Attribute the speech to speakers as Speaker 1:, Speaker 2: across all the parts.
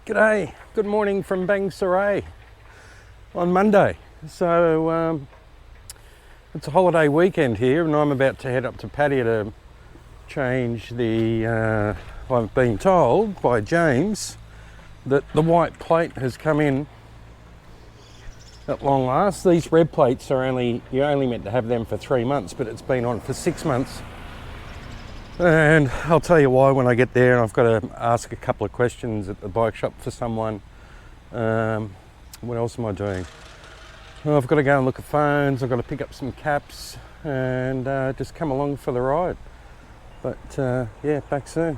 Speaker 1: G'day, good morning from Bangsaray on Monday. So it's a holiday weekend here and I'm about to head up to Pattaya to change the, I've been told by James that the white plate has come in at long last. These red plates are you're only meant to have them for 3 months, but it's been on for 6 months. And I'll tell you why when I get there. I've got to ask a couple of questions at the bike shop for someone. What else am I doing? Well, I've got to go and look at phones, I've got to pick up some caps and just come along for the ride. But yeah, back soon.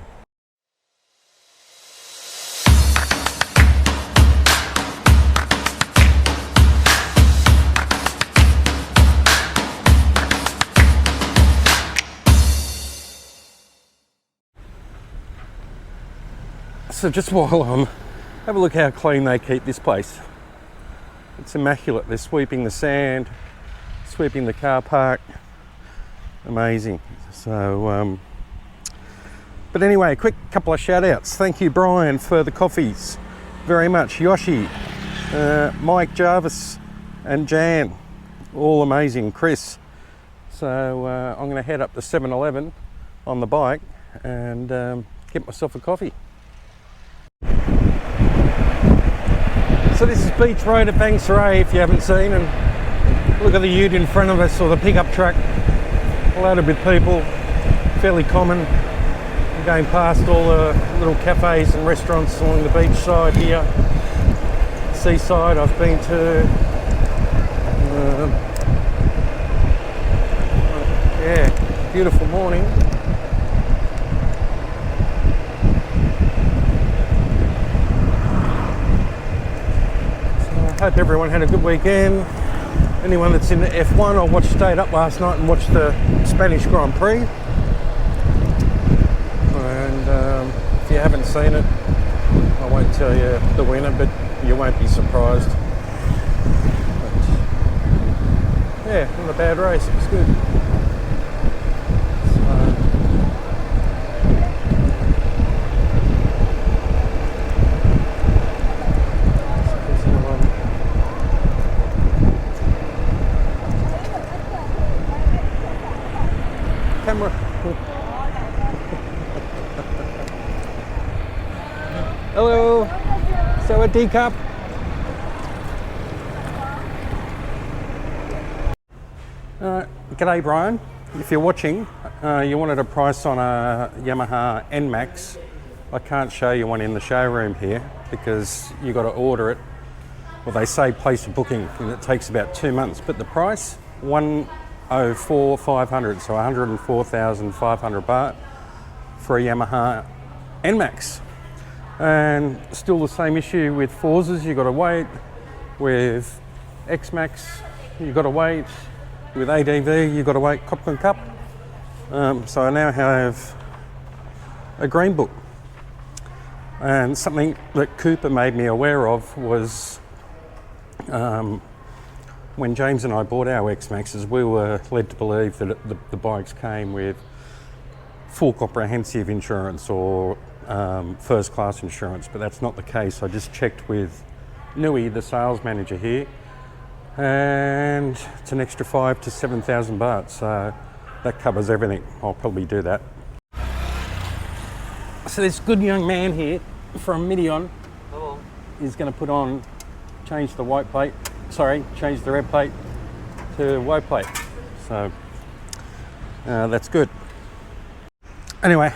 Speaker 1: So just while I'm, have a look how clean they keep this place. It's immaculate. They're sweeping the sand, sweeping the car park. Amazing. So, but anyway, a quick couple of shout outs. Thank you, Brian, for the coffees. Very much. Yoshi, Mike, Jarvis and Jan. All amazing. Chris. So I'm going to head up to 7-Eleven on the bike and get myself a coffee. So this is Beach Road at Bangsaray, if you haven't seen, and look at the ute in front of us, or the pickup truck, loaded with people, fairly common. I'm going past all the little cafes and restaurants along the beach side here. Seaside I've been to. Yeah, beautiful morning. Hope everyone had a good weekend. Anyone that's in the F1, I stayed up last night and watched the Spanish Grand Prix. And if you haven't seen it, I won't tell you the winner, but you won't be surprised. But, yeah, not a bad race, it was good. Camera. Hello. Sawadee Cup. G'day, Brian. If you're watching, you wanted a price on a Yamaha NMAX. I can't show you one in the showroom here because you got to order it. Well, they say place a booking and it takes about 2 months, but the price, 104,500, so 104,500 baht for a Yamaha NMAX. And still the same issue with Forzas, you've got to wait. With X-Max, you've got to wait. With ADV, you've got to wait. Copland Cup. So I now have a green book. And something that Cooper made me aware of was when James and I bought our X-Maxes, we were led to believe that the bikes came with full comprehensive insurance or first class insurance, but that's not the case. I just checked with Nui, the sales manager here, and it's an extra 5,000 to 7,000 baht, so that covers everything. I'll probably do that. So this good young man here from Midion is going to change the white plate. Change the red plate to white plate. So that's good. Anyway,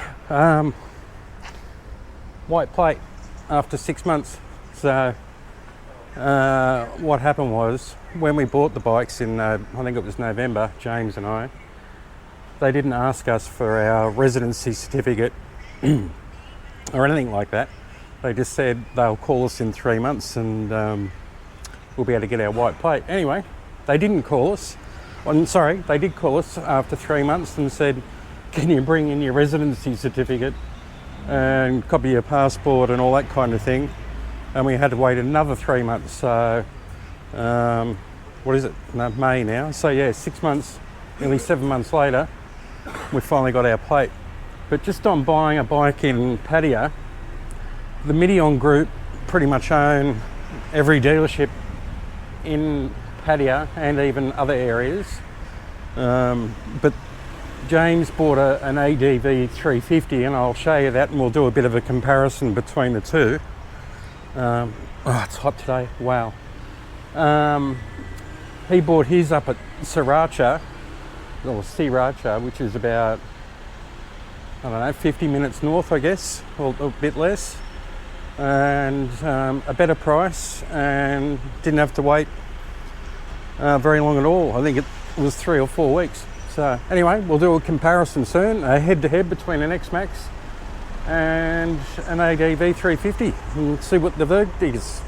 Speaker 1: white plate after 6 months. So what happened was when we bought the bikes in, I think it was November, James and I, they didn't ask us for our residency certificate or anything like that. They just said they'll call us in 3 months and we'll be able to get our white plate. Anyway, they didn't call us. They did call us after 3 months and said, can you bring in your residency certificate and copy your passport and all that kind of thing. And we had to wait another 3 months. So, what is it? No, May now. So yeah, 6 months, nearly 7 months later, we finally got our plate. But just on buying a bike in Pattaya, the Midion group pretty much own every dealership in Pattaya and even other areas. But James bought an ADV 350, and I'll show you that, and we'll do a bit of a comparison between the two. Oh, it's hot today. Wow. He bought his up at Sriracha, which is about, I don't know, 50 minutes north, I guess, or a bit less, and a better price, and didn't have to wait very long at all. I think it was 3 or 4 weeks. So anyway, we'll do a comparison soon, a head-to-head between an X-Max and an ADV 350, and see what the verdict is.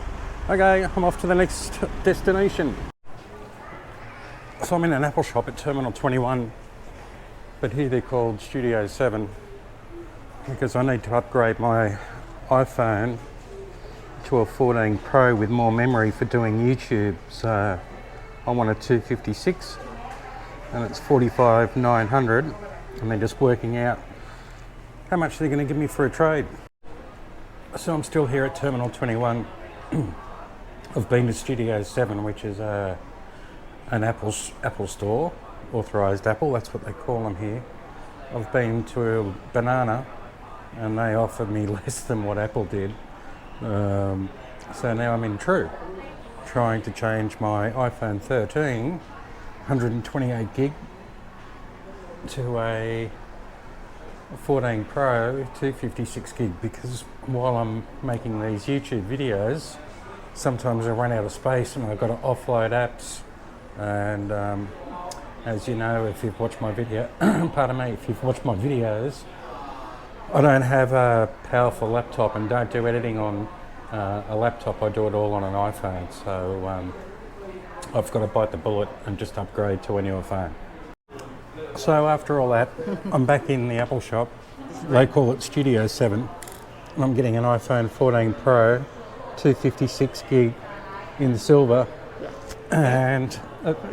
Speaker 1: Okay, I'm off to the next destination. So I'm in an Apple shop at Terminal 21, but here they're called Studio 7 because I need to upgrade my iPhone to a 14 Pro with more memory for doing YouTube. So I want a 256 and it's 45,900, and they're just working out how much they're going to give me for a trade. So I'm still here at Terminal 21. I've been to Studio 7, which is an Apple store, authorised Apple, that's what they call them here. I've been to Banana and they offered me less than what Apple did. So now I'm in True, trying to change my iPhone 13 128 gig to a 14 Pro 256 gig, because while I'm making these YouTube videos, sometimes I run out of space and I've got to offload apps. And as you know, if you've watched my video, if you've watched my videos, I don't have a powerful laptop and don't do editing on a laptop. I do it all on an iPhone. So I've got to bite the bullet and just upgrade to a newer phone. So after all that, I'm back in the Apple shop. They call it Studio 7. And I'm getting an iPhone 14 Pro 256 gig in silver. And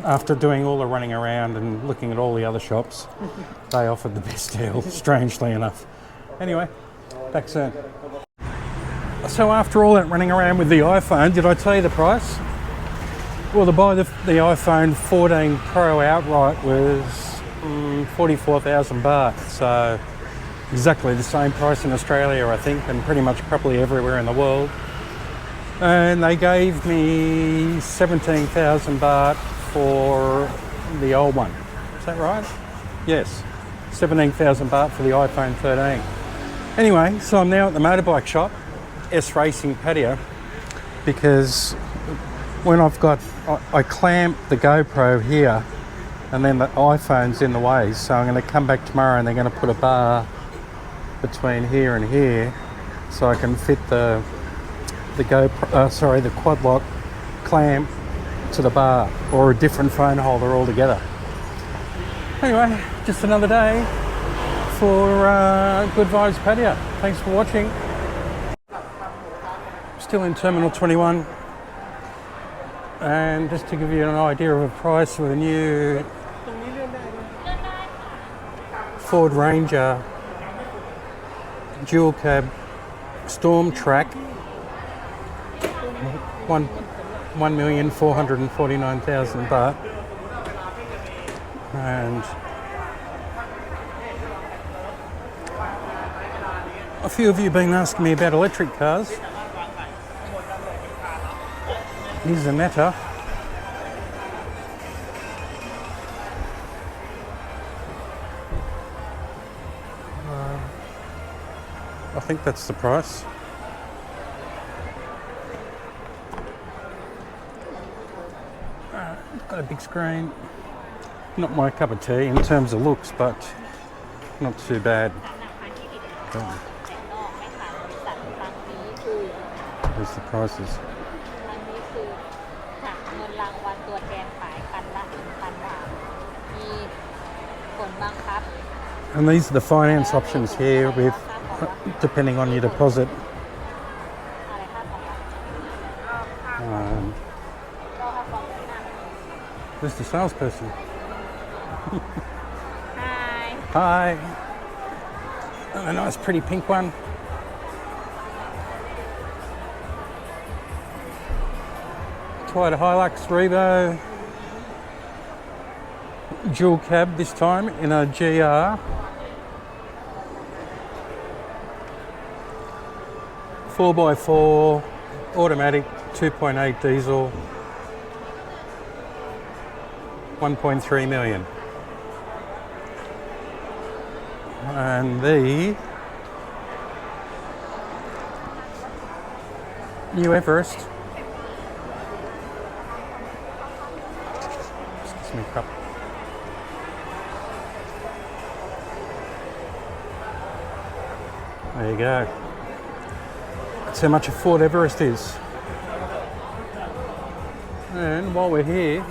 Speaker 1: after doing all the running around and looking at all the other shops, they offered the best deal, strangely enough. Anyway, back soon. So after all that running around with the iPhone, did I tell you the price? Well, to buy the iPhone 14 Pro outright was 44,000 baht. So exactly the same price in Australia, I think, and pretty much probably everywhere in the world. And they gave me 17,000 baht for the old one. Is that right? Yes, 17,000 baht for the iPhone 13. Anyway, so I'm now at the motorbike shop, S Racing Pattaya, because when I clamp the GoPro here and then the iPhone's in the way, so I'm going to come back tomorrow and they're going to put a bar between here and here so I can fit the quad lock clamp to the bar, or a different phone holder altogether. Anyway, just another day for Good Vibes Pattaya. Thanks for watching. Still in Terminal 21, and just to give you an idea of a price with a new Ford Ranger dual cab Storm Track, 1,449,000 baht, and a few of you have been asking me about electric cars. Here's a Meta. I think that's the price. Got a big screen. Not my cup of tea in terms of looks, but not too bad. There's the prices. And these are the finance options here, with depending on your deposit. Where's the salesperson?
Speaker 2: Hi.
Speaker 1: Hi. Oh, a nice pretty pink one. Toyota Hilux Revo. Dual cab this time in a GR. 4x4 automatic 2.8 diesel. 1.3 million. And the new Everest. Excuse me, cup. There you go. That's how much a Ford Everest is. And while we're here,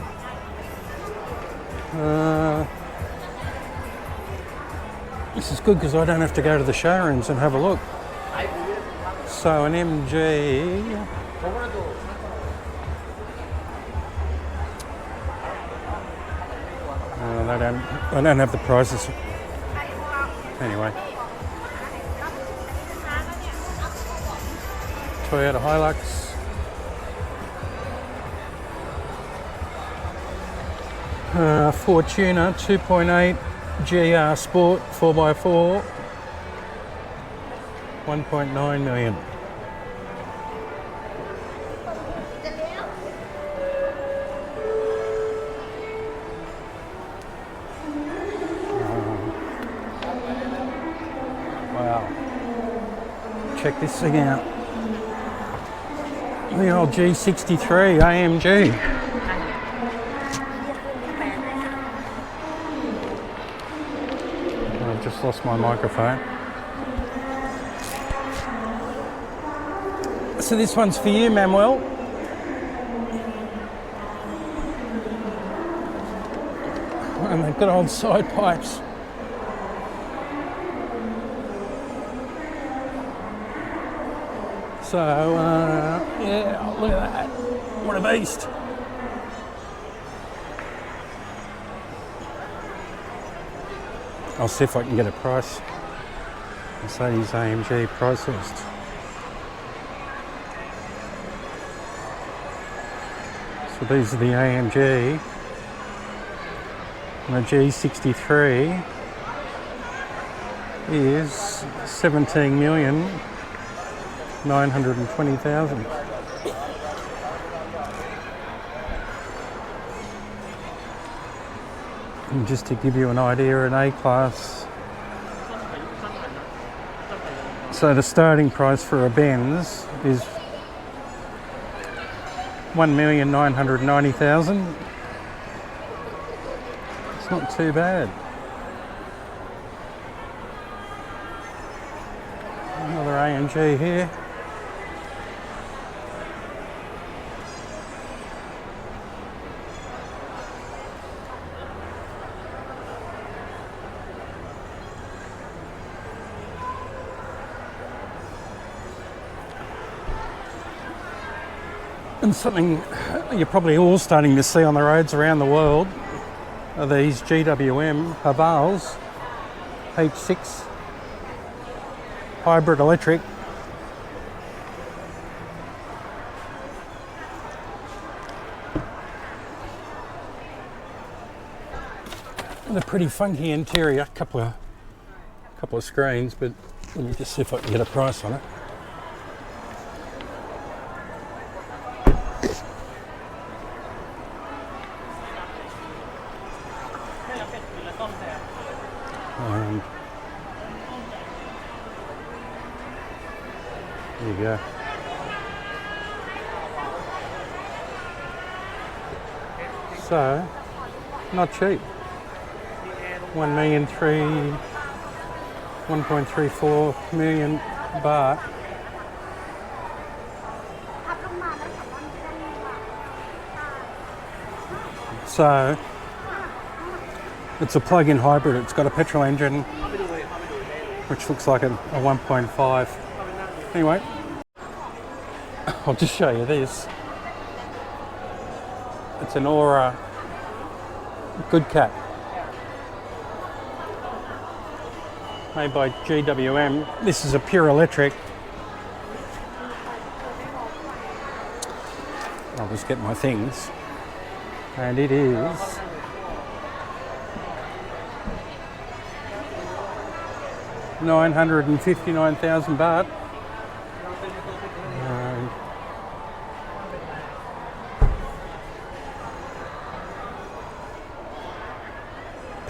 Speaker 1: this is good because I don't have to go to the showrooms and have a look. So an MG. They don't have the prices. Anyway. Toyota Hilux. Fortuner 2.8 GR Sport 4x4. 1.9 million. Wow. Check this thing out. The old G63 AMG. I've just lost my microphone. So this one's for you, Manuel. And they've got old side pipes. So, yeah, look at that. What a beast. I'll see if I can get a price. Mercedes AMG price list. So these are the AMG. And the G63 is 17,920,000. And just to give you an idea, an A-Class. So the starting price for a Benz is 1,990,000. It's not too bad. Another AMG here. And something you're probably all starting to see on the roads around the world are these GWM Havals H6 hybrid electric. And a pretty funky interior, couple of screens, but let me just see if I can get a price on it. There you go. So, not cheap. 1.34 million baht. So, it's a plug-in hybrid. It's got a petrol engine, which looks like a 1.5. Anyway, I'll just show you this. It's an Aura Good Cat, made by GWM. This is a pure electric. I'll just get my things. And it is $959,000 baht.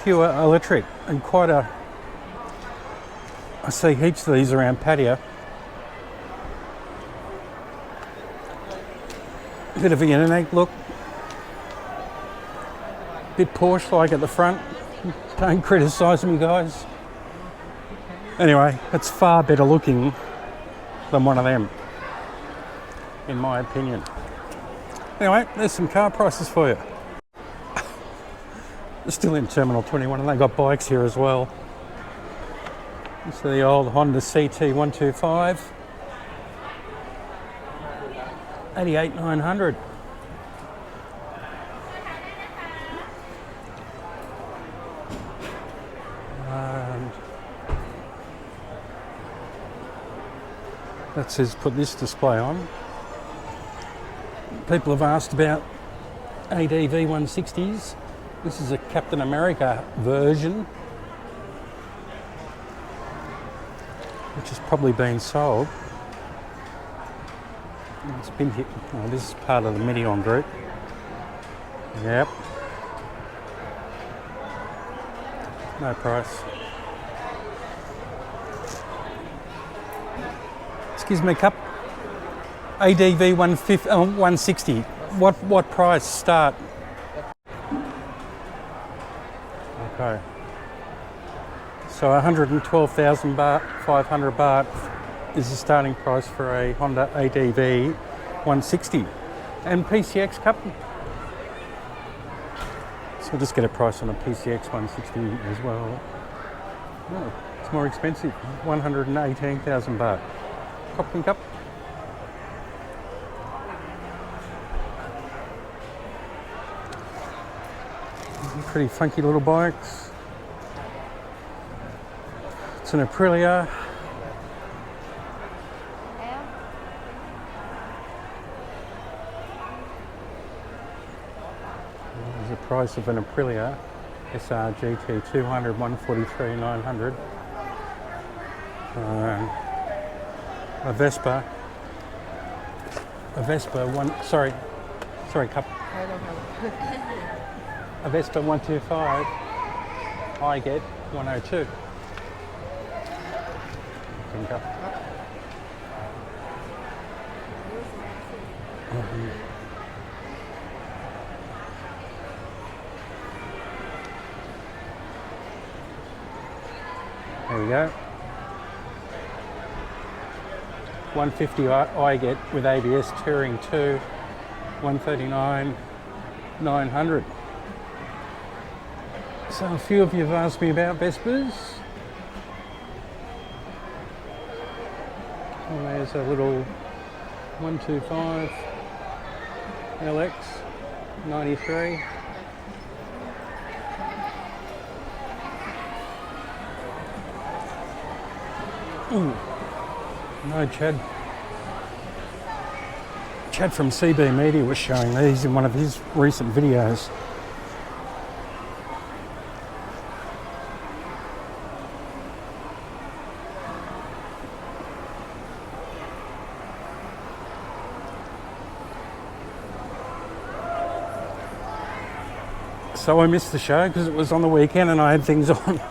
Speaker 1: Pure electric, and I see heaps of these around Pattaya. Bit of a unique look. Bit Porsche-like at the front. Don't criticise me, guys. Anyway, it's far better looking than one of them, in my opinion. Anyway, there's some car prices for you. Still in Terminal 21, and they got bikes here as well. This is the old Honda CT125. 88,900. And that says put this display on. People have asked about ADV 160s. This is a Captain America version, which has probably been sold. It's been hit. Oh, this is part of the Medion group. Yep. No price. Excuse me, cup. ADV 160. What price start? Okay. So 112,000 baht, 500 baht is the starting price for a Honda ADV 160. And PCX cup. So we'll just get a price on a PCX 160 as well. Oh, it's more expensive, 118,000 baht. Copkin cup. Pretty funky little bikes. It's an Aprilia. There's the price of an Aprilia SR GT 200, 143,900. A Vespa sorry cup.
Speaker 2: I don't have it.
Speaker 1: A Vespa 125, I get 102. There we go. 150 I get with ABS Touring 2, 139,900. So a few of you have asked me about Vespas. And there's a little 125 LX 93. Ooh. No, Chad from CB Media was showing these in one of his recent videos. So I missed the show because it was on the weekend and I had things on.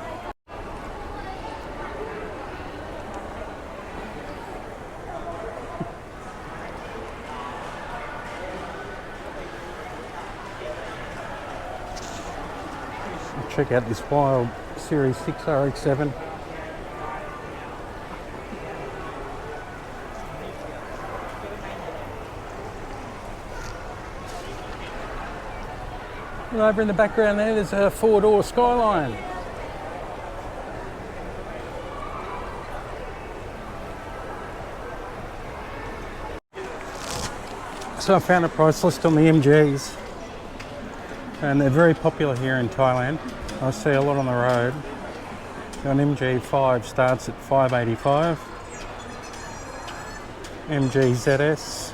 Speaker 1: Check out this wild Series 6 RX-7. And over in the background there's a four-door Skyline. So I found a price list on the MGs, and they're very popular here in Thailand. I see a lot on the road. An MG5 starts at 585. MG ZS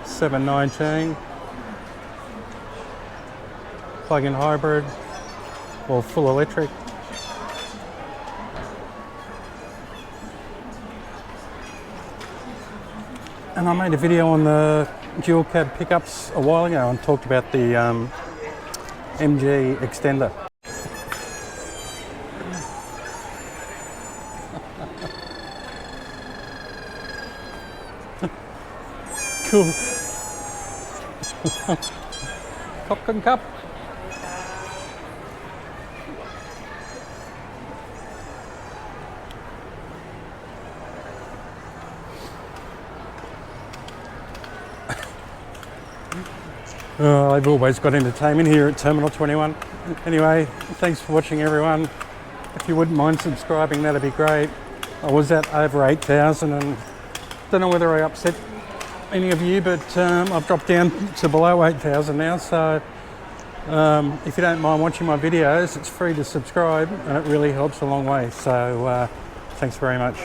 Speaker 1: 719. Plug-in hybrid or full electric. And I made a video on the dual cab pickups a while ago and talked about the MG extender. Cool. Popcorn cup. Oh, they've always got entertainment here at Terminal 21. Anyway, thanks for watching, everyone. If you wouldn't mind subscribing, that'd be great. I was at over 8,000 and don't know whether I upset any of you, but I've dropped down to below 8,000 now. So if you don't mind watching my videos, it's free to subscribe and it really helps a long way. So thanks very much.